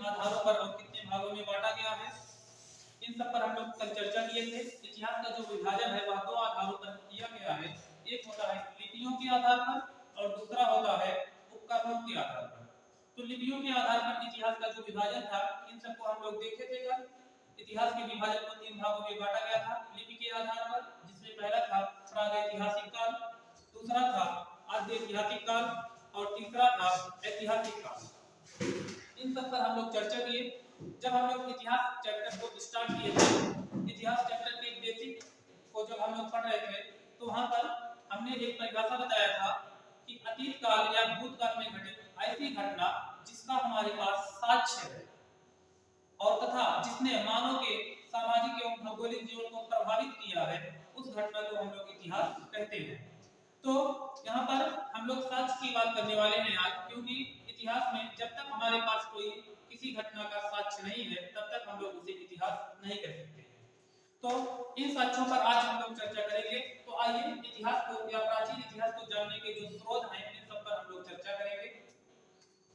आधारों पर और कितने भागों में बांटा गया है, इन सब पर हम लोग कल चर्चा किए थे। इतिहास का जो विभाजन है वह दो आधारों पर किया गया है, एक होता है लिपियों के आधार पर और दूसरा होता है उपकरणों के आधार पर। तो लिपियों के आधार पर इतिहास का जो विभाजन था इन सबको हम लोग देखे थे कल। इतिहास के विभाजन को तीन भागों में बांटा गया था लिपि के आधार पर, जिसमें पहला था प्रागैतिहासिक काल, दूसरा था आद्य ऐतिहासिक काल और तीसरा था ऐतिहासिक काल। इन सब पर हम लोग चर्चा किए। जब हम लोग इतिहास चैप्टर को स्टार्ट किए थे, इतिहास चैप्टर के बेसिक को जब हम लोग पढ़ रहे थे तो वहां पर हमने एक परिभाषा बताया था कि अतीत काल या भूतकाल में घटित ऐसी घटना जिसका हमारे पास साक्ष्य है और तथा जिसने मानव के सामाजिक एवं भौगोलिक जीवन को प्रभावित किया है, उस घटना को हम लोग इतिहास कहते हैं। तो यहाँ पर हम लोग साक्ष्य की बात करने वाले हैं आज, क्योंकि इतिहास में जब तक हमारे पास कोई किसी घटना का साक्ष्य नहीं है तब तक हम लोग उसे इतिहास नहीं कह सकते। तो इन साक्ष्यों पर आज हम लोग चर्चा करेंगे। तो आइए इतिहास को या प्राचीन इतिहास को जानने के जो स्रोत हैं इन सब पर हम लोग चर्चा करेंगे।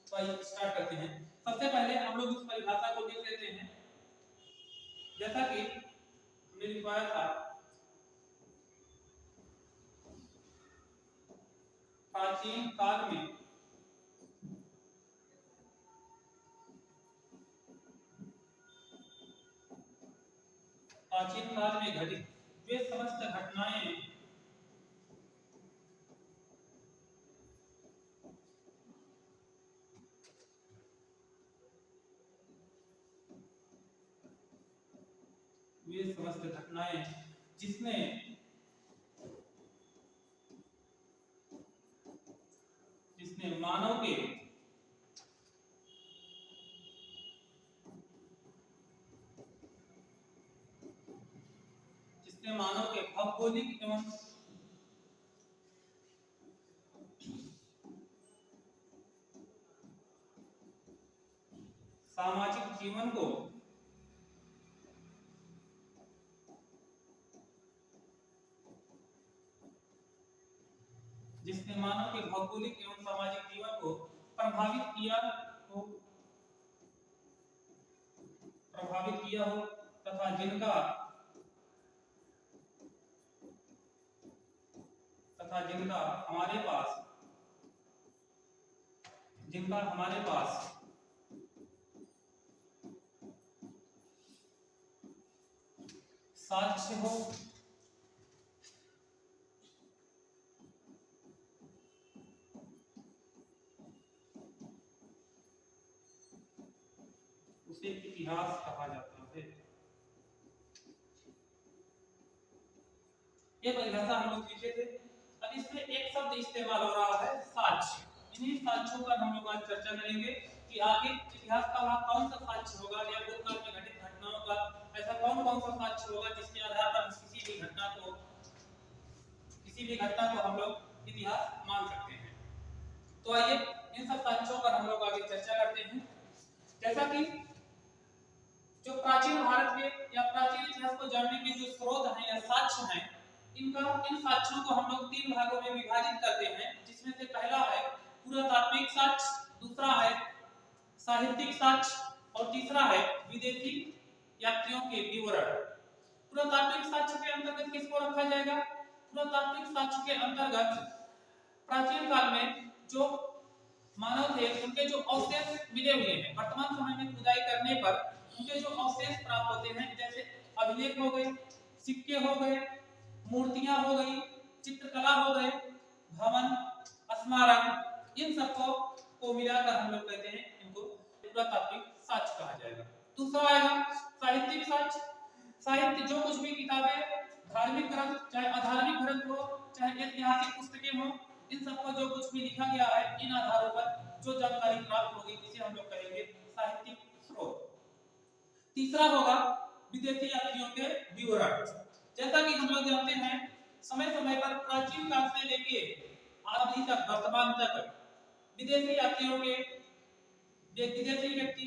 तो आइए स्टार्ट करते हैं। सबसे पहले हम लोग इस परिभाषा को देख लेते हैं। जैसा कि हमने लिखवाया था, प्राचीन काल में घटित वे समस्त घटनाएं जिसने मानव के भौगोलिक एवं सामाजिक जीवन को प्रभावित किया हो तथा जिनका हमारे पास साक्ष्य हो, उसे इतिहास कहा जाता है। ये परिभाषा हम लोग लिखे थे। अब इसमें एक शब्द इस्तेमाल हो रहा है साक्ष्य। इन्हीं साक्ष्यों पर हम लोग आज चर्चा करेंगे कि आगे इतिहास का वह कौन सा साक्ष्य होगा या भूतकाल में घटित घटनाओं का ऐसा कौन सा साक्ष्य होगा जिसके आधार पर किसी भी घटना को हम लोग इतिहास मान सकते हैं। तो आइए इन सब साक्ष्यों पर हम लोग आगे चर्चा करते हैं। जैसा कि जो प्राचीन भारत के या प्राचीन इतिहास को जानने के जो स्रोत हैं या साक्ष्य हैं, इन साक्ष्यों को हम लोग तीन भागों में विभाजित करते हैं, जिसमें से पहला है पुरातात्विक साक्ष्य, दूसरा है साहित्यिक साक्ष्य और तीसरा है विदेशी यात्रियों के विवरण। पुरातात्विक साक्ष्य के अंतर्गत किसको रखा जाएगा? पुरातात्विक साक्ष्य के अंतर्गत प्राचीन काल में जो मानव थे उनके जो अवशेष मिले हुए हैं, वर्तमान समय में खुदाई करने पर उनके जो अवशेष प्राप्त होते हैं, जैसे अभिलेख हो गए, सिक्के हो गए, मूर्तियां हो गई, चित्रकला हो गए, भवन, स्मारक, इन सबको को मिलाकर हम लोग कहते हैं इनको पुरातात्विक साक्ष्य कहा जाएगा। दूसरा आएगा साहित्यिक साक्ष्य। साहित्य जो कुछ भी किताबें, धार्मिक ग्रंथ, चाहे अधार्मिक ग्रंथ हो, चाहे ऐतिहासिक पुस्तकें हो, इन सबको जो कुछ भी लिखा गया है, इन आधारों पर जो जानकारी प्राप्त होगी इसे हम लोग कहेंगे साहित्यिक स्रोत। तीसरा होगा विदेशी यात्रियों के विवरण। जैसा कि हम लोग जानते हैं, समय समय पर प्राचीन काल से लेके अभी तक वर्तमान तक विदेशी यात्रियों के विदेशी व्यक्ति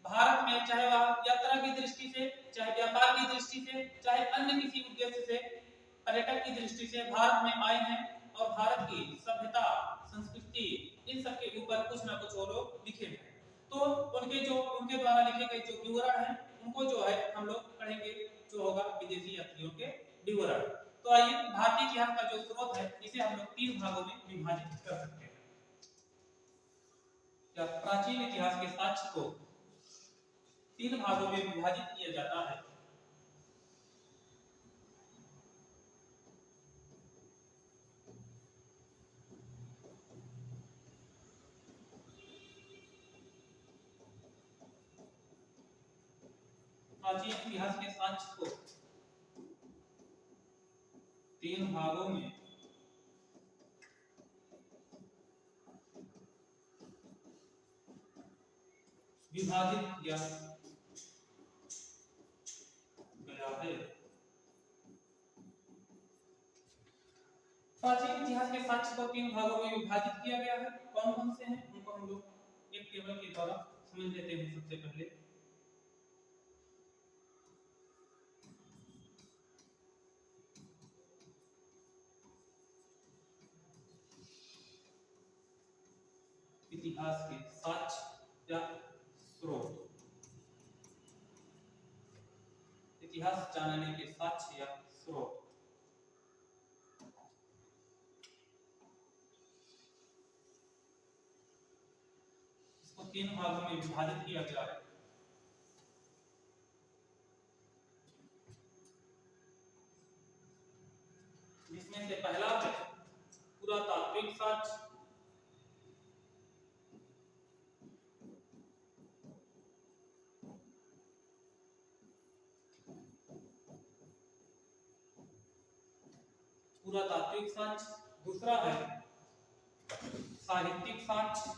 भारत में चाहे वह यात्रा की दृष्टि से, चाहे व्यापार की दृष्टि से, चाहे अन्य किसी उद्देश्य से, पर्यटक की दृष्टि से भारत में आए हैं और भारत की सभ्यता, संस्कृति, इन सब के ऊपर कुछ ना कुछ वो लोग लिखे हैं। तो उनके द्वारा विदेशी यात्रियों के विवरण। तो आइए भारतीय इतिहास का जो स्रोत है इसे हम लोग 3 भागों में विभाजित कर सकते हैं। या प्राचीन इतिहास के साक्ष्य को 3 भागों में विभाजित किया जाता है। प्राचीन इतिहास के साक्ष्य को 3 भागों में विभाजित किया गया है। प्राचीन इतिहास के साक्ष्य को 3 भागों में विभाजित किया गया है। कौन कौन से हैं उनको हम लोग एक टेबल के द्वारा समझ लेते हैं। सबसे पहले इतिहास के साक्ष्य या स्रोत, इतिहास जानने के साक्ष्य या स्रोत। इसको 3 भागों में विभाजित किया गया है। जिसमें से पहला है पुरातात्विक साक्ष्य, पुरातात्विक साक्ष्य। दूसरा है साहित्यिक साक्ष्य,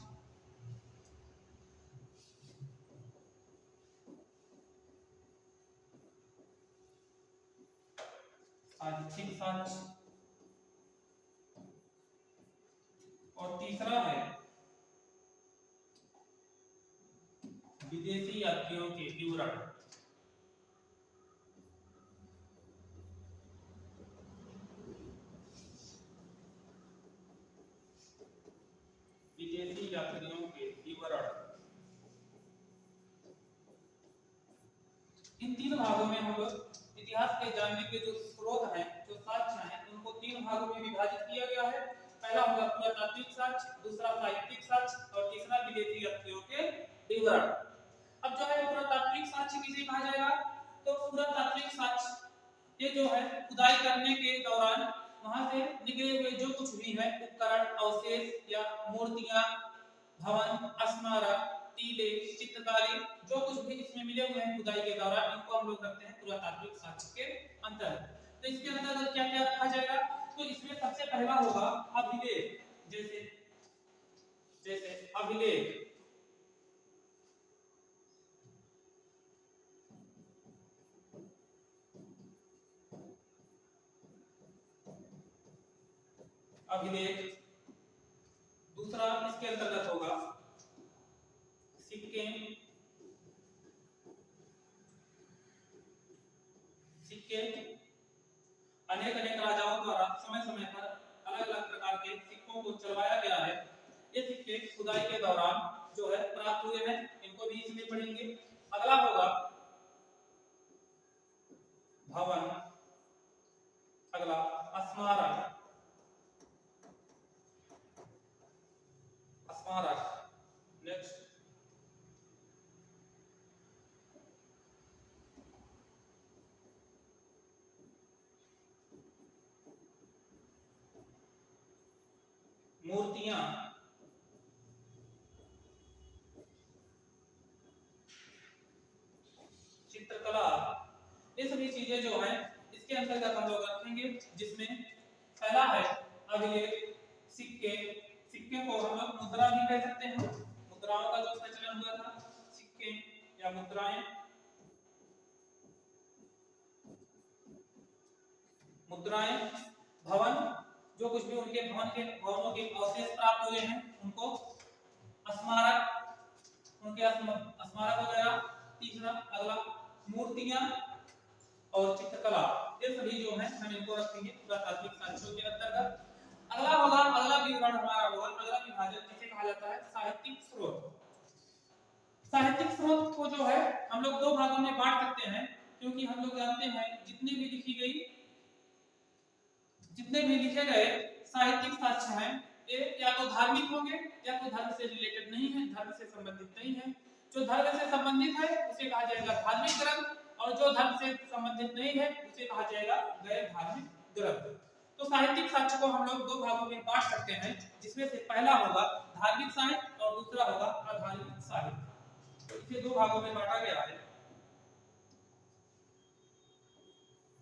साहित्यिक साक्ष्य। और तीसरा है विदेशी यात्रियों के विवरण। विदेशी यात्रियों के विवरण। इन 3 भागों में हम लोग इतिहास के जानने के जो स्रोत हैं, जो साक्ष्य हैं, उनको 3 भागों में विभाजित किया गया है। पहला होगा पुरातात्विक साक्ष्य, दूसरा साहित्यिक साक्ष्य और तीसरा विदेशी यात्रियों के विवरण। अब जो है पुरातात्विक साक्ष्य किसे कहा जाएगा? तो पुरातात्विक साक्ष्य ये जो है खुदाई करने के दौरान वहां से निकले हुए जो कुछ भी है उपकरण, अवशेष या मूर्तियां, भवन, स्मारक, टीले, चित्रकारी, जो कुछ भी इसमें मिले हुए हैं खुदाई के दौरान, इनको हम लोग रखते हैं पुरातात्विक साक्ष्य के अंतर्गत। तो इसके अंतर्गत क्या क्या रखा जाएगा? तो इसमें सबसे पहला होगा अभिलेख। जैसे जैसे अभिलेख, अभिलेख। दूसरा इसके अंतर्गत होगा सिक्के, सिक्के अनेक अनेक राजाओं द्वारा समय समय पर अलग अलग प्रकार के सिक्कों को चलवाया गया है। ये सिक्के खुदाई के दौरान जो है प्राप्त हुए हैं, इनको भी इसमें पढ़ेंगे। अगला होगा भवन, अगला स्मारक, स्मारक। नेक्स्ट मूर्तियां, चित्रकला। ये सभी चीजें जो है इसके अंतर्गत हम लोग रखेंगे। जिसमें पहला है अभिलेख, सिक्के। सिक्के को हम लोग मुद्रा भी कह सकते हैं। मुद्राओं का जो प्रचलन हुआ था, सिक्के या मुद्राएं। मुद्राएं, भवन, जो कुछ भी उनके भवनों के अवशेष प्राप्त हुए हैं उनको, स्मारक, उनके स्मारक वगैरह। तीसरा अगला मूर्तियां और चित्रकला। ये सभी जो है हम इनको रखेंगे पुरातात्विक साक्ष्यों के अंतर्गत। अगला होगा, अगला विवरण हमारा होगा, अगला विभाजन जिसे कहा जाता है साहित्यिक स्रोत। साहित्यिक स्रोत को जो है हम लोग 2 भागों में बांट सकते हैं, क्योंकि हम लोग जानते हैं जितने भी लिखे गए साहित्यिक साक्ष्य हैं ये या तो धार्मिक होंगे या तो धर्म से रिलेटेड नहीं है, धर्म से संबंधित नहीं है। जो धर्म से संबंधित है उसे कहा जाएगा धार्मिक ग्रंथ, और जो धर्म से संबंधित नहीं है उसे कहा जाएगा गैर धार्मिक ग्रंथ। तो साहित्यिक साक्ष्य को हम लोग दो भागों में बांट सकते हैं, जिसमें से पहला होगा धार्मिक साहित्य और दूसरा होगा अधार्मिक साहित्य। तो इसे दो भागों में बांटा गया है।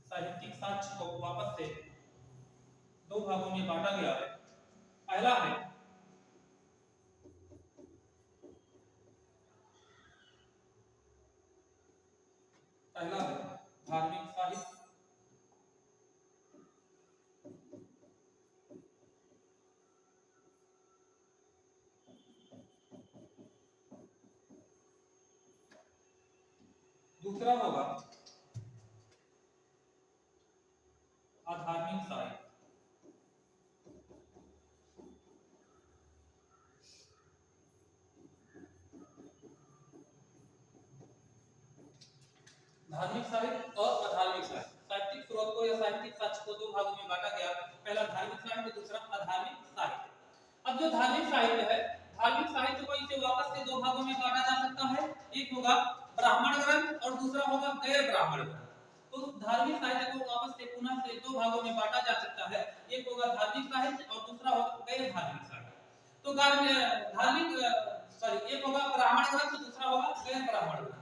साहित्यिक साक्ष्य को वापस से दो भागों में बांटा गया है। पहला है धार्मिक साहित्य, दूसरा होगा अधार्मिक साहित्य। धार्मिक साहित्य और अधार्मिक साहित्य, साहित्यिक स्रोत को या साहित्यिक साक्ष्य को दो भागों में बांटा गया। पहला धार्मिक साहित्य, दूसरा अधार्मिक साहित्य। अब जो धार्मिक साहित्य है, धार्मिक साहित्य को इसे वापस से दो भागों में बांटा जा सकता है। एक होगा ब्राह्मण ग्रंथ और दूसरा होगा गैर ब्राह्मण ग्रंथ। तो धार्मिक साहित्य को वापस से पुनः से दो भागों में बांटा जा सकता है। एक होगा धार्मिक साहित्य और दूसरा होगा गैर धार्मिक साहित्य। तो एक होगा ब्राह्मण ग्रंथ, दूसरा होगा गैर ब्राह्मण ग्रंथ।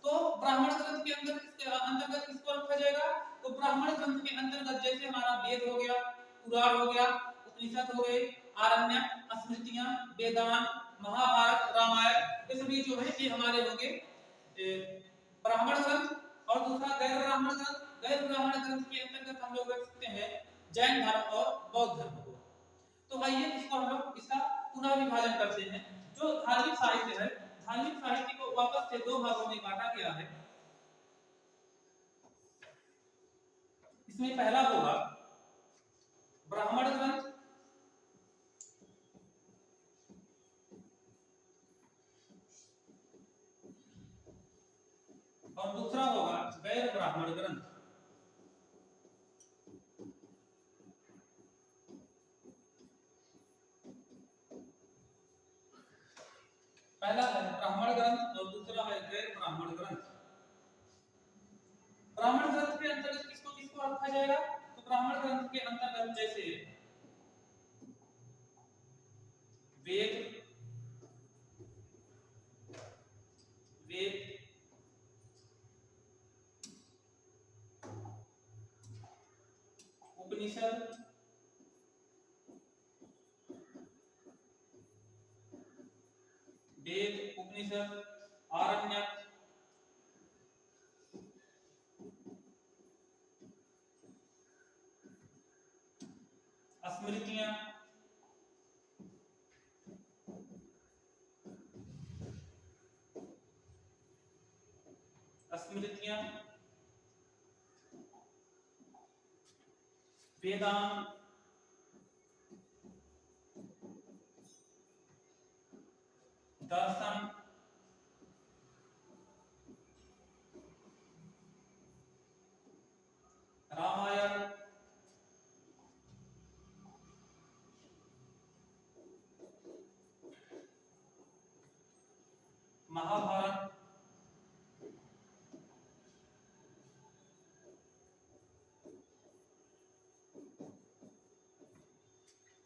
तो ब्राह्मण ग्रंथ के अंतर्गत किसको रखा जाएगा? तो ब्राह्मण ग्रंथ के अंतर्गत जैसे हमारा वेद हो गया, पुराण हो गया, उपनिषद हो गए, आरण्यक, स्मृतियां, वेदांत, महाभारत, रामायण, ये सभी जो है ये हमारे होंगे ब्राह्मण ग्रंथ। और दूसरा गैर ब्राह्मण ग्रंथ, गैर ब्राह्मण ग्रंथ के अंतर्गत हम लोग रख सकते हैं जैन धर्म और बौद्ध धर्म को। तो आइए इसको हम लोग इसका पुनः विभाजन करते हैं। जो धार्मिक साहित्य है, धार्मिक साहित्य को वापस से दो भागों में बांटा गया है। इसमें पहला होगा ब्राह्मण ग्रंथ और दूसरा होगा गैर ब्राह्मण ग्रंथ। पहला है ब्राह्मण ग्रंथ और दूसरा है गैर ब्राह्मण ग्रंथ। ब्राह्मण ग्रंथ के अंतर्गत किसको किसको रखा जाएगा? तो ब्राह्मण ग्रंथ के अंतर्गत जैसे वेद, उपनिषद, आरण्यक, स्मृतियां, वेदांत, दर्शन, रामायण, महाभारत,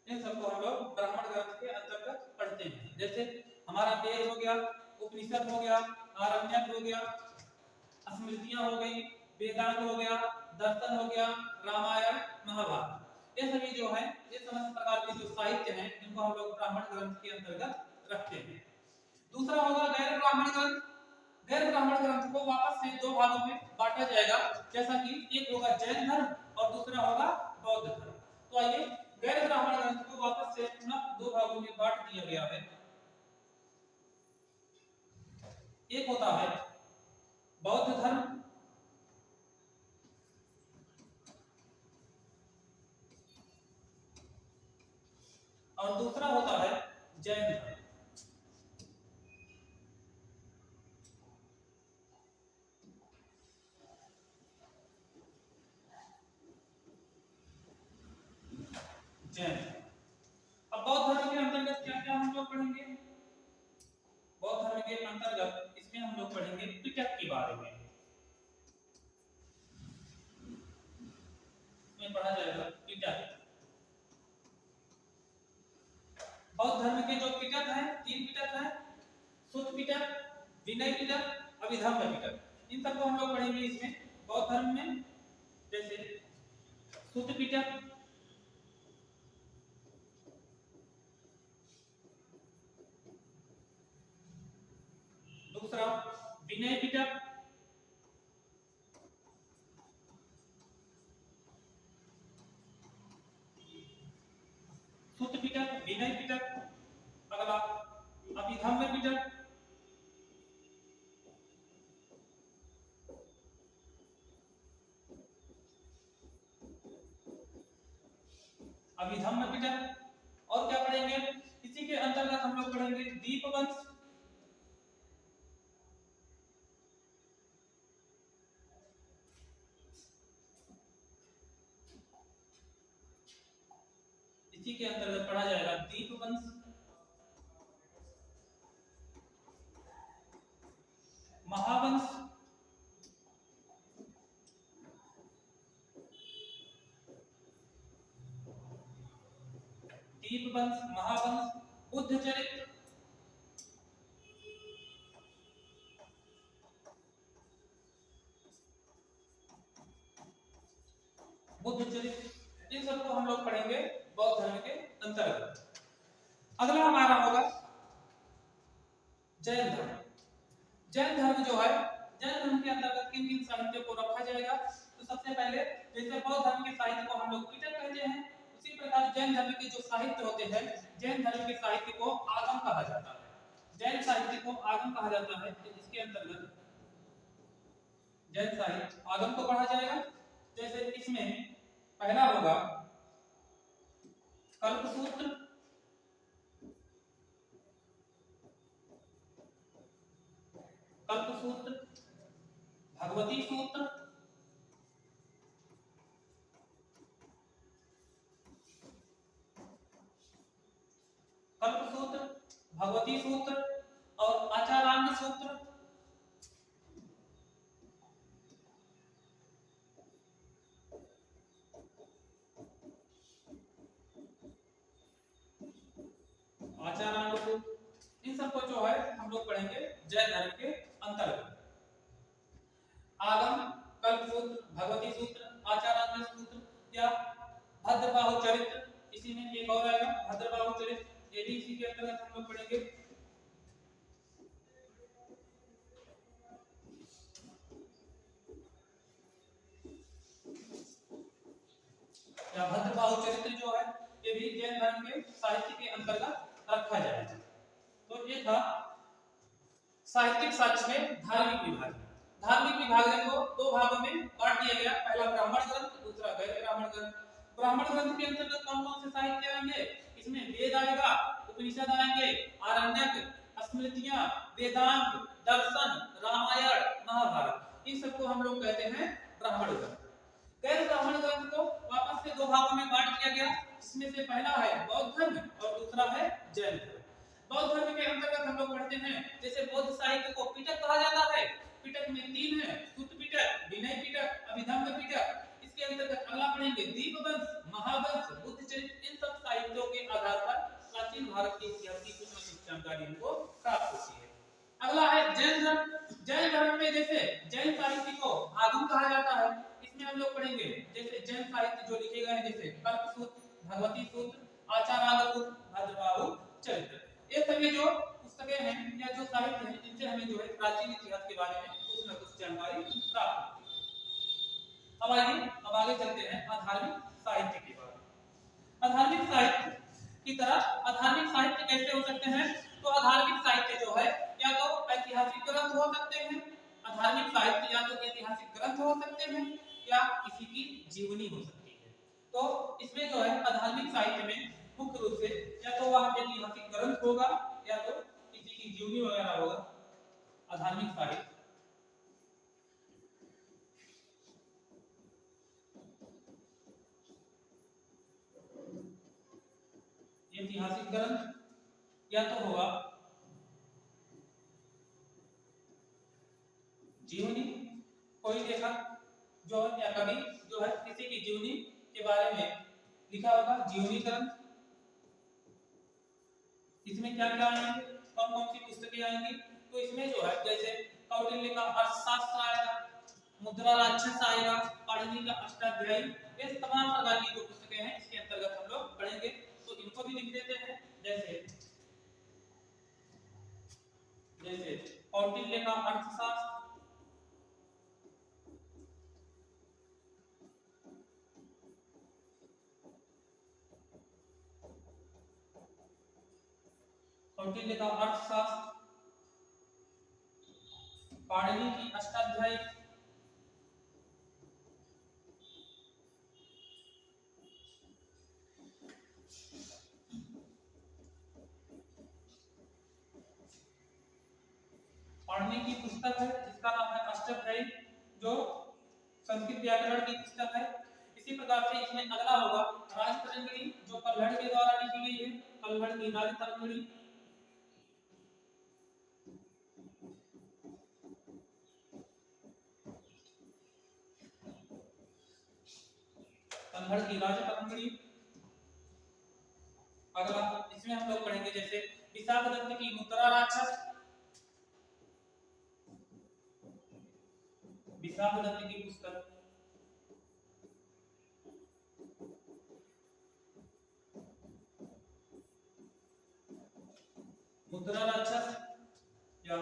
इन सबको हम लोग ब्राह्मण ग्रंथ के अंतर्गत पढ़ते हैं। जैसे हमारा वेद हो गया, उपनिषद हो गया, आरण्यक हो गया, स्मृतियां हो गई, वेदांत हो गया, दर्शन हो गया, रामायण, महाभारत, ये सभी जो है ये समस्त प्रकार के जो साहित्य हैं इनको हम लोग ब्राह्मण ग्रंथ के अंतर्गत रखते हैं। दूसरा होगा गैर ब्राह्मण ग्रंथ। गैर ब्राह्मण ग्रंथ को वापस से दो भागों में बांटा जाएगा, जैसा कि एक होगा जैन धर्म और दूसरा होगा बौद्ध धर्म। तो आइए गैर ब्राह्मण ग्रंथ को वापस से पुनः दो भागों में बांट दिया गया है। एक होता है बौद्ध धर्म और दूसरा होता है जैन धर्म। इसमें पढ़ा जाएगा पिटक। बौद्ध धर्म के जो पिटक हैं, 3 पिटक हैं, सुत्त पिटक, विनय पिटक, अभिधम्म पिटक। इन सबको हम लोग पढ़ेंगे इसमें बौद्ध धर्म में। जैसे सुत्त पिटक, दूसरा विनय पिटक, सुत्त पिटक, विनय पिटक। अगला अभिधम्म पिटक, अभिधम्म पिटक। और क्या पढ़ेंगे इसी के अंतर्गत हम लोग पढ़ेंगे दीपवंश, इसी के अंतर्गत पढ़ा जाएगा दीपवंश, महावंश, दीपवंश, महावंश, बुद्ध चरित्र, बुद्ध चरित्र। इन सबको हम लोग पढ़ेंगे बौद्ध धर्म के अंतर्गत। अगला हमारा होगा जैन धर्म। जैन धर्म जो है, जैन धर्म के अंतर्गत किन किन साहित्य को रखा जाएगा? तो सबसे पहले जैसे बौद्ध धर्म के साहित्य को हम लोग पिटक कहते हैं, उसी प्रकार जैन धर्म के जो साहित्य होते हैं, जैन धर्म के साहित्य को आगम कहा जाता है। जैन साहित्य को आगम कहा जाता है। इसके अंतर्गत जैन साहित्य आगम को पढ़ा जाएगा। जैसे इसमें पहला होगा कल्पसूत्र, कल्पसूत्र, भगवती सूत्र, कल्पसूत्र, भगवती सूत्र और आचारांग सूत्र। आचारांग सूत्र, इन सबको जो है हम लोग पढ़ेंगे जैन धर्म के अंतर्गत। आगम, कल्पसूत्र, भगवती सूत्र, आचारांग सूत्र या भद्रबाहु चरित्र। इसी में एक और आएगा भद्रबाहु चरित्र, ये भी इसी के अंतर्गत हम लोग पढ़ेंगे। या भद्रबाहु चरित्र जो है ये भी जैन धर्म के साहित्य के अंतर्गत रखा जाएगा। तो ये था साहित्यिक साक्ष्य में धार्मिक विभाग। धार्मिक विभाग को 2 भागों में बांट दिया गया, पहला ब्राह्मण ग्रंथ, दूसरा गैर ब्राह्मण ग्रंथ। ब्राह्मण ग्रंथ के अंतर्गत कौन कौन से साहित्य आएंगे? इसमें वेद आएगा, उपनिषद आएंगे, आरण्यक, स्मृतियां, वेदांत, दर्शन, रामायण, महाभारत। इन सबको हम लोग कहते हैं ब्राह्मण ग्रंथ। गैर ब्राह्मण ग्रंथ को वापस से 2 भागों में बांट दिया गया, जिसमें से पहला है बौद्ध धर्म और दूसरा है जैन धर्म। बौद्ध धर्म के अंतर्गत हम लोग पढ़ते हैं जैसे बौद्ध साहित्य को पिटक कहा जाता है। पिटक में 3 है, सुत्त पिटक, विनय पिटक, अभिधम्म पिटक। इसके अंतर्गत अगला पढ़ेंगे दीपवंश, महावंश, बुद्ध चरित्र। इन सब साहित्यों के आधार पर प्राचीन भारत के इतिहास की कुछ न कुछ जानकारी हमको प्राप्त होती है। अगला है जैन धर्म। जैन धर्म में जैसे जैन साहित्य को आगम कहा जाता है, इसमें हम लोग पढ़ेंगे जैसे जैन साहित्य जो लिखे गए हैं जैसे कल्पसूत्र, भगवती सूत्र, आचारांग सूत्र, भद्रबाहु चरित्र। ये सभी जो पुस्तकें हैं या जो साहित्य हैं, इनसे हमें जो है प्राचीन इतिहास के बारे में कुछ न कुछ जानकारी प्राप्त होती है। अब आइए अब आगे चलते हैं अधार्मिक साहित्य की बात। अधार्मिक साहित्य की तरह अधार्मिक साहित्य कैसे हो सकते हैं? तो अधार्मिक साहित्य जो है या तो ऐतिहासिक ग्रंथ हो सकते हैं, अधार्मिक साहित्य या तो ऐतिहासिक ग्रंथ हो सकते हैं या किसी की जीवनी हो सकती है। तो इसमें जो है अधार्मिक साहित्य में मुख्य रूप से या तो वह ऐतिहासिक ग्रंथ होगा या तो किसी की जीवनी वगैरह होगा। अधार्मिक साहित्य ऐतिहासिक ग्रंथ या तो होगा जीवनी, कोई लेखक जो है या कवि जो है किसी की जीवनी के बारे में लिखा होगा। जीवनी ग्रंथ, इसमें क्या क्या आएंगे, कौन कौन सी पुस्तकें आएंगी, तो इसमें जो है जैसे कौटिल्य का अर्थशास्त्र आएगा, मुद्रा राक्षस आएगा, पाणिनि का अष्टाध्यायी, ये तमाम प्रकार की जो पुस्तकें हैं इसके अंतर्गत हम लोग पढ़ेंगे। तो इनको भी लिख देते हैं। जैसे कौटिल्य का अर्थशास्त्र, कौटिल्य का अर्थशास्त्र, पाणिनि की अष्टाध्यायी, पाणिनि की पुस्तक है जिसका नाम है अष्टाध्यायी, जो संस्कृत व्याकरण की पुस्तक है। इसी प्रकार से इसमें अगला होगा राजतरंगिणी, जो कल्हड़ के द्वारा लिखी गई है, कल्हड़ की राजतरंगिणी। कल्हड़ की राजतरंगिणी। अगला इसमें हम लोग पढ़ेंगे जैसे विशाखदत्त की मुद्रा राक्षस, विशाखदत्त की पुस्तक, मुद्रा राक्षस, या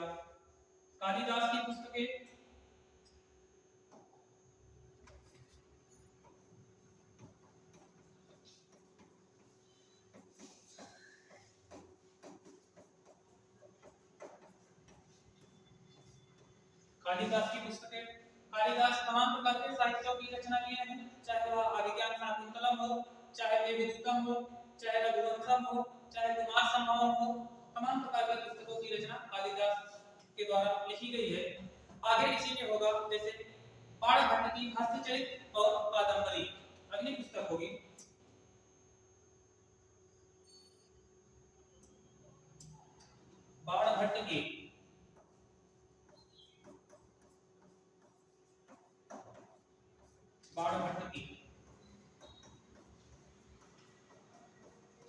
कालिदास की पुस्तकें, कालिदास की पुस्तकें। कालिदास तमाम प्रकार के साहित्यों की रचना किए हैं, चाहे वह अभिज्ञान शाकुंतलम हो, चाहे देवदूतम हो, चाहे रघुवंशम हो, चाहे कुमार संभवम हो, तमाम प्रकार की पुस्तकों की रचना कालिदास के द्वारा लिखी गई है। आगे इसी में होगा जैसे बाणभट्ट की हस्तचरित और कादंबरी, अगली पुस्तक होगी। बाणभट्ट की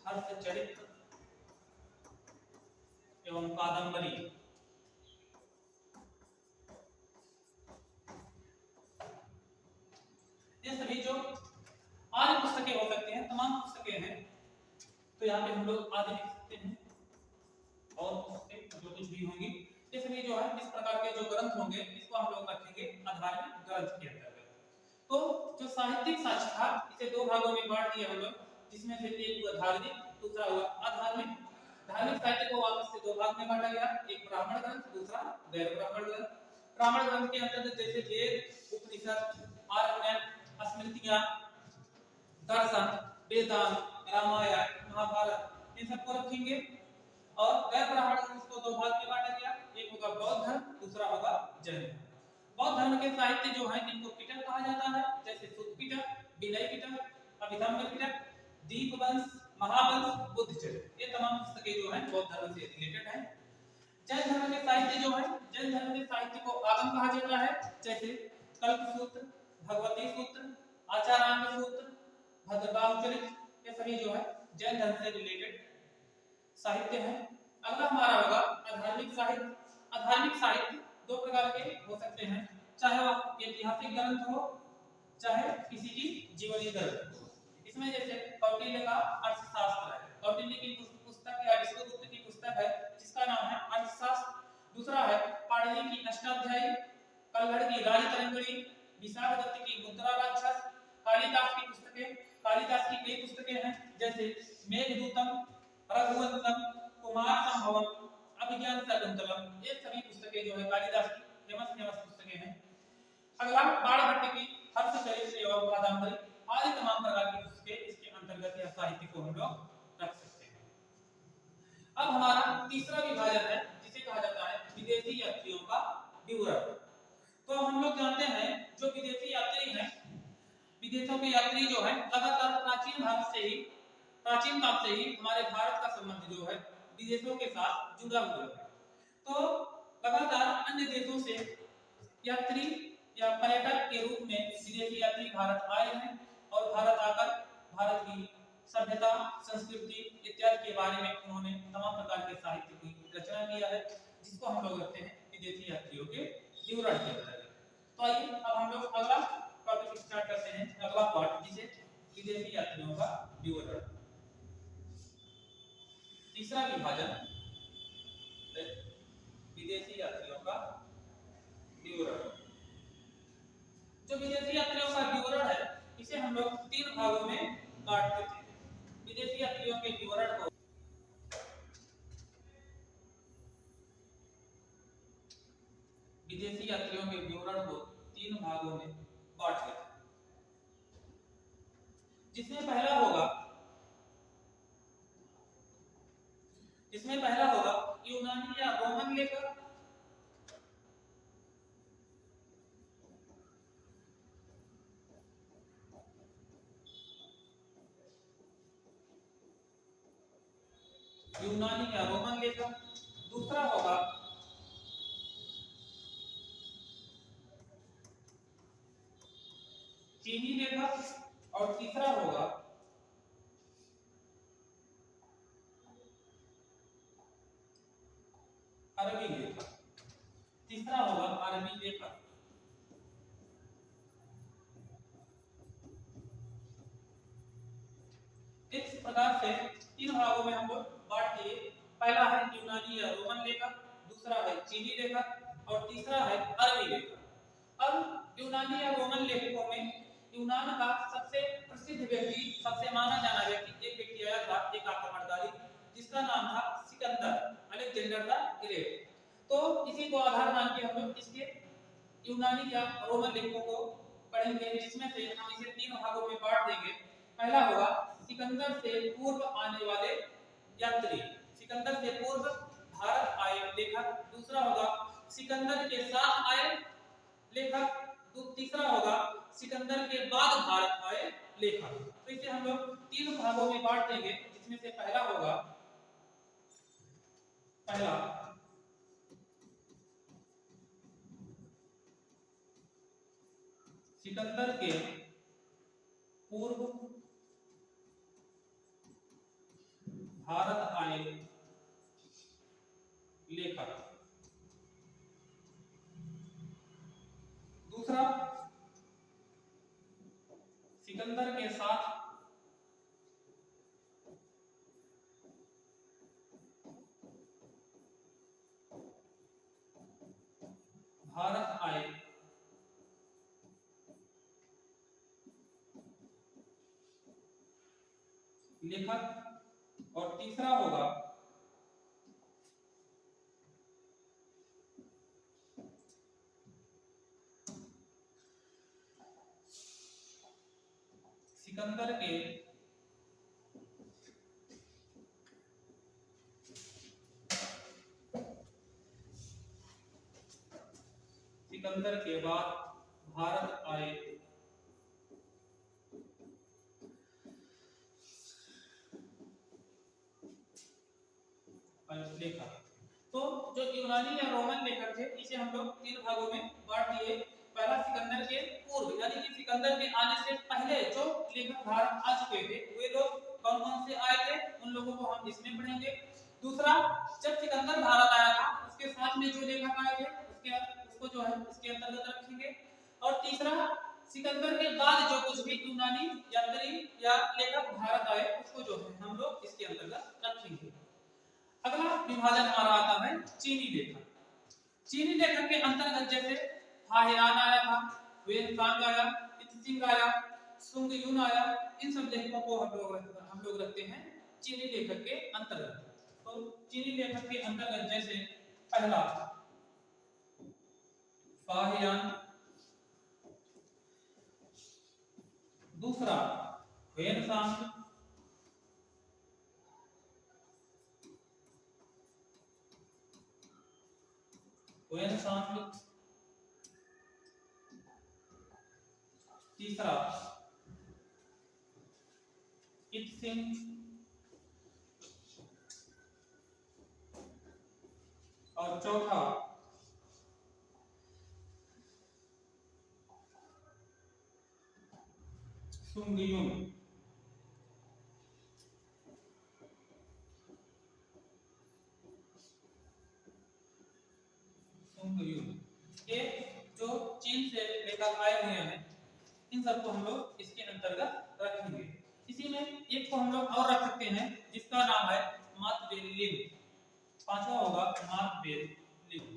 हस्तचरित एवं कादंबरी। ये सभी जो आदि पुस्तकें हो सकती हैं, तमाम पुस्तकें हैं, तो यहाँ पे हम लोग आदि लिख सकते हैं और पुस्तकें जो कुछ भी होंगी, ये सभी जो है इस प्रकार के जो ग्रंथ होंगे इसको हम लोग रखेंगे आधार्मिक ग्रंथ के अंतर्गत। तो जो साहित्यिक साक्ष्य था इसे दो भागों में बांट दिया हम लोग, जिसमें से एक हुआ धार्मिक, दूसरा हुआ अधार्मिक। धार्मिक साहित्य को वापस से दो भाग में बांटा गया, एक ब्राह्मण ग्रंथ, दूसरा गैर ब्राह्मण ग्रंथ। ब्राह्मण ग्रंथ के अंतर्गत जैसे वेद, उपनिषद, आरण्यक, स्मृतियां, दर्शन, वेदांत, रामायण, महाभारत, इन सबको रखेंगे। और गैर ब्राह्मण ग्रंथ को दो भाग में बांटा गया, एक होगा बौद्ध धर्म, दूसरा होगा जैन धर्म। बौद्ध धर्म के साहित्य जो है इनको पिटक कहा जाता है, जैसे सुत्त पिटक, विनय पिटक, अभिधम्म पिटक, दीपवंश, महावंश, बुद्धचरित्र, ये तमाम पुस्तकें जो हैं बौद्ध धर्म से रिलेटेड हैं। जैन धर्म के साहित्य जो है, जैन धर्म के साहित्य को आगम कहा जाता है, जैसे कल्पसूत्र, भगवती सूत्र, आचारांग सूत्र, भद्रबाहुचरित्र, ये सभी जो है जैन धर्म से रिलेटेड साहित्य है। अगला हमारा होगा अधार्मिक साहित्य। अधार्मिक साहित्य दो प्रकार के हो सकते हैं, चाहे वह ऐतिहासिक ग्रंथ हो, चाहे किसी की जीवनी ग्रंथ हो। इसमें जैसे कौटिल्य का अर्थशास्त्र है, कौटिल्य की पुस्तक या विष्णुगुप्त की पुस्तक है जिसका नाम है अर्थशास्त्र। दूसरा है पाणिनि की अष्टाध्यायी, कल्हड़ की राजतरंगिणी, विशाखदत्त की मुद्रा राक्षस, कालिदास की पुस्तकें। कालिदास की कई पुस्तकें हैं जैसे मेघदूतम, रघुवंशम, कुमार संभवम, अभिज्ञान शाकुंतलम, ये सभी पुस्तकें जो है कालिदास की फेमस पुस्तकें हैं। अगला बाणभट्ट की हस्तचरित एवं कादंबरी, आदि तमाम प्रकार की पुस्तकें इसके अंतर्गत या साहित्य को हम लोग रख सकते हैं। अब हमारा तीसरा विभाजन है जिसे कहा जाता है विदेशी यात्रियों का विवरण। तो हम लोग जानते हैं जो विदेशी यात्री हैं, विदेशों के यात्री जो है लगातार प्राचीन काल से ही हमारे भारत का संबंध जो है विदेशों के साथ जुड़ा हुआ है। तो लगातार अन्य देशों से यात्री या पर्यटक के रूप में विदेशी यात्री भारत आए हैं और भारत आकर भारत की सभ्यता, संस्कृति इत्यादि के बारे में उन्होंने तमाम प्रकार के साहित्य की रचना किया है, जिसको हम लोग रखते हैं विदेशी यात्रियों के विवरण के अंतर्गत। तो आइए अब हम लोग अगला टॉपिक स्टार्ट करते हैं, अगला पार्ट, जिसे विदेशी यात्रियों का विवरण। तीसरा विभाजन, विदेशी यात्रियों का विवरण। जो विदेशी यात्रियों का विवरण है, इसे हम लोग 3 भागों में बांट देते हैं। विदेशी यात्रियों के विवरण को विदेशी यात्रियों के विवरण को 3 भागों में बांट देते हैं, जिसमें पहला होगा यूनानी या रोमन लेखक, यूनानी या रोमन लेखक। दूसरा होगा चीनी लेखक और तीसरा होगा अरबी लेखक। तीसरा होगा अरबी लेखक। इस प्रकार से 3 भागों में हम लोग बांट दिए। पहला है यूनानी या रोमन लेखक, दूसरा है चीनी लेखक और तीसरा है अरबी लेखक। अब यूनानी या रोमन लेखकों में यूनान का सबसे प्रसिद्ध व्यक्ति, सबसे माना जाना व्यक्ति, एक व्यक्ति आया था, एक आक्रमणकारी, जिसका नाम था सिकंदर, अलेक्जेंडर द ग्रेट। तो इसी को आधार मान के हम लोग इसके यूनानी या रोमन लेखकों को पढ़ेंगे, जिसमें से हम इसे 3 भागों में बांट देंगे। पहला होगा सिकंदर से पूर्व आने वाले यात्री, सिकंदर से पूर्व भारत आए लेखक। दूसरा होगा सिकंदर के साथ आए लेखक। तीसरा होगा सिकंदर के बाद भारत आए लेखक। तो इसे हम लोग 3 भागों में बांट देंगे, जिसमें से पहला होगा सिकंदर के पूर्व भारत आए लेखक। दूसरा सिकंदर के साथ भारत आए लेखक। और तीसरा होगा सिकंदर के बाद भारत आए लेखक। तो जो यूनानी या रोमन लेखक थे, इसे हम लोग 3 भागों में बांट दिए। पहला सिकंदर के पूर्व, यानी कि सिकंदर के आने से पहले जो लेखक भारत आ चुके थे, वे लोग कौन कौन से आए थे, उन लोगों को हम इसमें पढ़ेंगे। दूसरा, जब सिकंदर भारत आया था, उसके साथ में जो लेखक आए थे, उसको जो है इसके अंतर्गत रखेंगे। और तीसरा, सिकंदर के बाद जो कुछ भी यूनानी यात्री या लेखक भारत आए, उसको जो है हम लोग इसके अंतर्गत रखेंगे। अगला विभाजन हमारा आता है चीनी लेखक। चीनी लेखक के अंतर्गत जैसे हाहियान आया था, वेनसांग आया, इत्सिंग आया, सुंग यून आया, इन सब लेखकों को हम लोग रखते हैं चीनी लेखक के अंतर्गत। तो चीनी लेखक के अंतर्गत जैसे पहला फाहियान, दूसरा वेनसांग, तीसरा इत्सिंग और चौथा सुंगयुन। ये जो चीन से लेकर आए हुए हैं, इन सबको हम लोग इसके अंतर्गत रखेंगे। इसी में एक को हम लोग और रख सकते हैं जिसका नाम है मातबेलिन। पांचवा होगा मातबेलिन।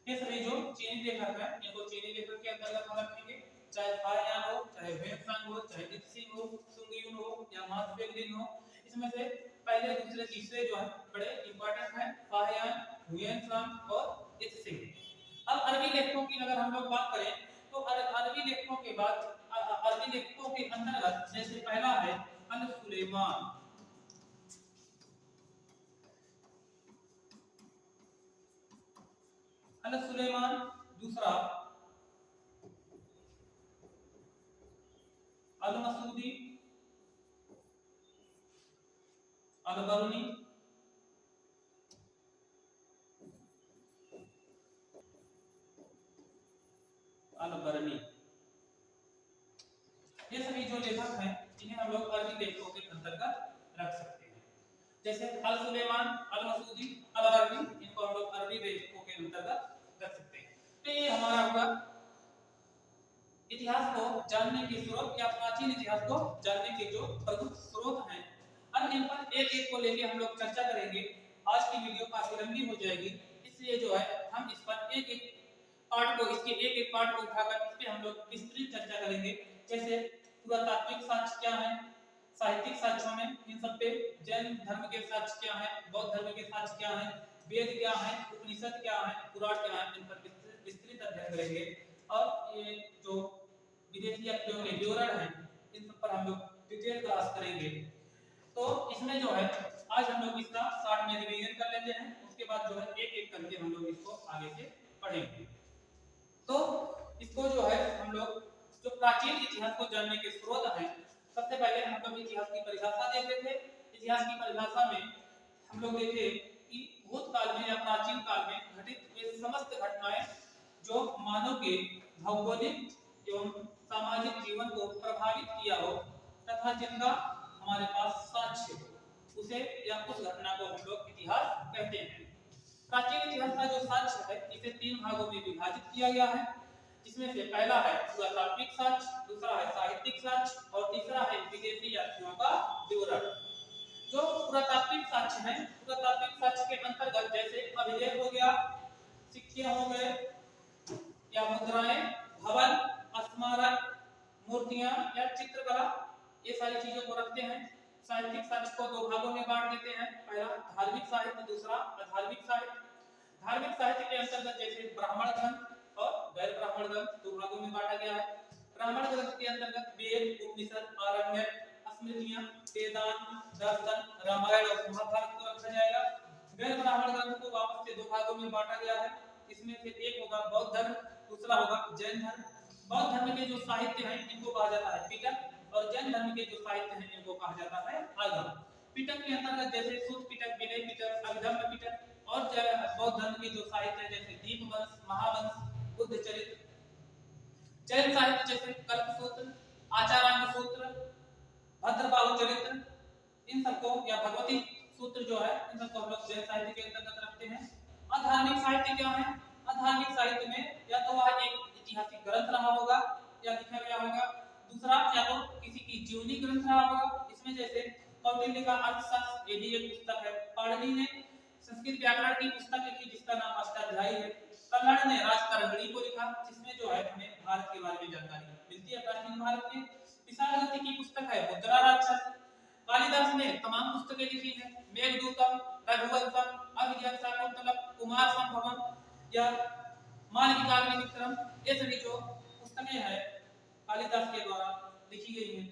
ये सभी जो चीनी लेखक है इनको चीनी लेखक के अंतर्गत हम रखेंगे, चाहे फायान हो, चाहे वेंगसांग हो, चाहे इत्सिंग हो, सुंगयुन हो या मातबेलिन हो। इसमें से पहले दूसरे तीसरे जो है बड़े इंपॉर्टेंट है, फायान, वेंगसांग और इत्सिंग। अब अरबी लेखकों की अगर हम लोग बात करें तो अरबी लेखकों के बाद अरबी लेखकों के अंतर्गत जैसे पहला है अल सुलेमान। अल सुलेमान, दूसरा अल मसूदी, अल बरनी, अल बरनी। ये सभी जो लेखक हैं इन्हें हम लोग अरबी लेखकों के अंतर्गत रख सकते हैं। जैसे अल सुलेमान, अल मसूदी, अल बरनी, इनको हम लोग अरबी लेखकों के अंतर्गत रख सकते हैं। तो ये हमारा होगा इतिहास को जानने के स्रोत या प्राचीन इतिहास को जानने के जो प्रमुख स्रोत हैं। अब इन पर एक एक को लेके हम लोग चर्चा करेंगे। आज की वीडियो काफी लंबी हो जाएगी, इसलिए जो है हम इस पर एक एक पार्ट को, इसके एक एक पार्ट को उठाकर इस पे हम लोग विस्तृत चर्चा करेंगे। जैसे पुरातात्विक साक्ष्य क्या है, साहित्यिक साक्ष्यों में इन सब पे जैन धर्म के साक्ष्य क्या है, बौद्ध धर्म के साक्ष्य क्या है, वेद क्या है, उपनिषद क्या है, पुराण क्या है, इन पर विस्तृत अध्ययन करेंगे। और ये जो विदेशी व्यक्तियों के विवरण हैं इन सब पर हम लोग डिटेल क्लास करेंगे। तो इसमें जो है आज हम लोग इसका शॉर्ट में रिवीजन कर लेते हैं, उसके बाद जो है एक एक करके हम लोग इसको आगे से पढ़ेंगे। तो इसको जो है हम लोग जो प्राचीन इतिहास को जानने के स्रोत हैं, सबसे पहले हम लोग इतिहास की परिभाषा देखते थे। इतिहास की परिभाषा में हम लोग देखे कि भूतकाल में या प्राचीन काल में घटित हुए समस्त घटनाएं जो मानव के भौगोलिक एवं सामाजिक जीवन को प्रभावित किया हो तथा जिनका हमारे पास साक्ष्य हो, उसे या उस घटना को हम लोग इतिहास कहते हैं। प्राचीन इतिहास का जो साक्ष्य है इसे तीन भागों में विभाजित किया गया है, जिसमें से पहला है पुरातात्विक साक्ष्य, दूसरा है साहित्यिक साक्ष्य और तीसरा है विदेशी यात्रियों का विवरण। जो पुरातात्विक साक्ष्य है, पुरातात्विक साक्ष्य के अंतर्गत जैसे अभिलेख हो गया, सिक्के हो गए या मुद्राएं, भवन, स्मारक, मूर्तियां या चित्रकला, ये सारी चीजों को रखते हैं। साहित्यिक साक्ष्य को दो भागों में बांट देते हैं, पहला धार्मिक साहित्य, दूसरा अधार्मिक साहित्य। धार्मिक साहित्य के अंतर्गत जैसे ब्राह्मण ग्रंथ और गैर ब्राह्मण ग्रंथ दो भागों में बांटा गया है। ब्राह्मण ग्रंथ के अंतर्गत वेद, उपनिषद, आरण्यक, स्मृतियां, वेदांत, दर्शन, रामायण और महाभारत को रखा जाएगा। गैर ब्राह्मण ग्रंथ को वापस से दो भागों में बांटा गया है, इसमें से एक होगा बौद्ध धर्म, दूसरा होगा जैन धर्म। बौद्ध धर्म के जो साहित्य हैं इनको कहा जाता है पिटक और जैन धर्म के जो साहित्य हैं इनको कहा जाता है आगम। पिटक के अंतर्गत जैसे सूत पिटक, विनय पिटक, अभिधम्म पिटक, और बौद्ध धर्म के जो साहित्य है जैसे दीपवंश, महावंश, बुद्ध चरित्र। जैन साहित्य जैसे कल्पसूत्र, आचारांग सूत्र, भद्रबाहु चरित्र, इन सबको या भगवती सूत्र जो है इन सबको हम लोग जैन साहित्य के अंतर्गत रखते हैं। अधार्मिक साहित्य क्या है? अधार्मिक साहित्य में या तो वह एक ऐतिहासिक ग्रंथ रहा होगा या लिखा गया होगा, दूसरा या तो किसी की जीवनी ग्रंथ रहा होगा। इसमें जैसे कौटिल्य का अर्थशास्त्र, ये भी एक पुस्तक है। पाणिनि ने संस्कृत व्याकरण की पुस्तक लिखी जिसका नाम अष्टाध्यायी है। कल्हड़ ने राजतरंगिणी को लिखा, जिसमें जो है हमें भारत के बारे में जानकारी मिलती है, प्राचीन भारत में। विशालगति की पुस्तक है मुद्रा राक्षस। कालिदास ने तमाम पुस्तकें लिखी हैं, मेघदूतम, रघुवंशम, अभिज्ञानशाकुंतलम, कुमार संभवम या मालविकाग्निमित्रम, ये सभी जो पुस्तकें हैं कालिदास के द्वारा लिखी गई हैं।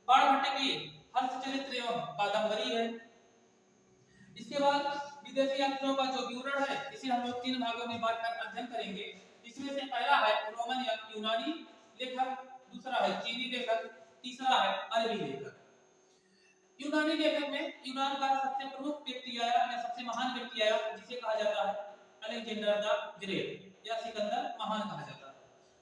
बाणभट्ट की हर्षचरित्र एवं कादंबरी है। इसके बाद विदेशी यात्रियों का जो विवरण है इसे हम लोग तीन भागों में बांटकर अध्ययन करेंगे। इसमें से पहला है रोमन या यूनानी लेखक, दूसरा है चीनी लेखक, तीसरा है अरबी लेखक। यूनानी लेखक में यूनान का सबसे प्रमुख व्यक्ति आया या सबसे महान व्यक्ति आया जिसे कहा जाता है अलेक्जेंडर द ग्रेट या सिकंदर महान कहा जाता है।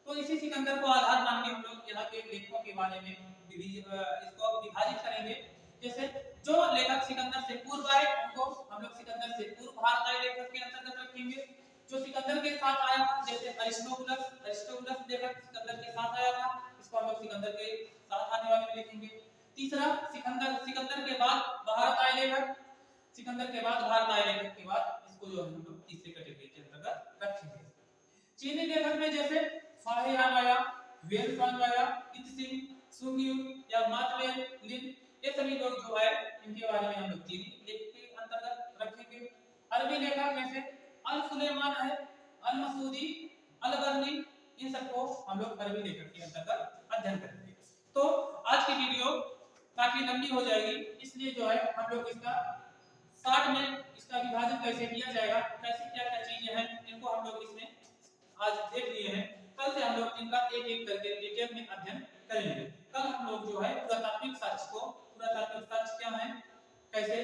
तो इसी सिकंदर को आधार मान के हम लोग यहाँ के लेखकों के बारे में इसको विभाजित करेंगे। जैसे जो लेखक सिकंदर से पूर्व आए उनको हम लोग सिकंदर से पूर्व भारतीय लेखक के अंतर्गत रखेंगे। जो सिकंदर के साथ आया था जैसे अरिस्टोबुलस लेखक सिकंदर के साथ आया था, इसको हम लोग सिकंदर के साथ आने वाले में लिखेंगे। तीसरा सिकंदर के बाद भारत आए लेखक, सिकंदर के बाद भारत आए लेखक के बाद इसको जो हम लोग तीसरे कैटेगरी के अंतर्गत रखेंगे। चीनी लेखक में जैसे फाहे हान आया, वेल फांग आया, इत्सिंग, सुंगयू या मातवेल लिन, ये सभी लोग जो है इनके बारे में हम लोग चीनी लेखक के अंतर्गत रखेंगे। अरबी लेखक में से अल सुलेमान है, अल मसूदी, अल बर्नी, इन सबको हम लोग अरबी लेखक के अंतर्गत अध्ययन करेंगे। तो आज की वीडियो काफी लंबी हो जाएगी, इसलिए जो है हम लोग इसका शॉर्ट में इसका विभाजन कैसे किया जाएगा, कैसे क्या क्या चीजें हैं, इनको हम लोग इसमें आज देख लिए हैं। कल से हम लोग इनका एक एक करके डिटेल में अध्ययन करेंगे। कल हम लोग जो है पुरातात्विक साक्ष्य को, पुरातात्विक साक्ष्य क्या है, कैसे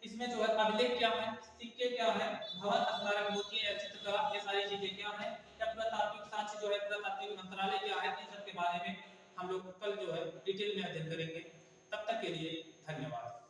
इसमें जो है अभिलेख क्या है, सिक्के क्या है, भवन स्मारक मूर्तियां या चित्रकला, ये सारी चीजें क्या है, या पुरातात्विक साक्ष्य जो है पुरातात्विक मंत्रालय क्या है, इन सब के बारे में हम लोग कल जो है डिटेल में अध्ययन करेंगे। तब तक के लिए धन्यवाद।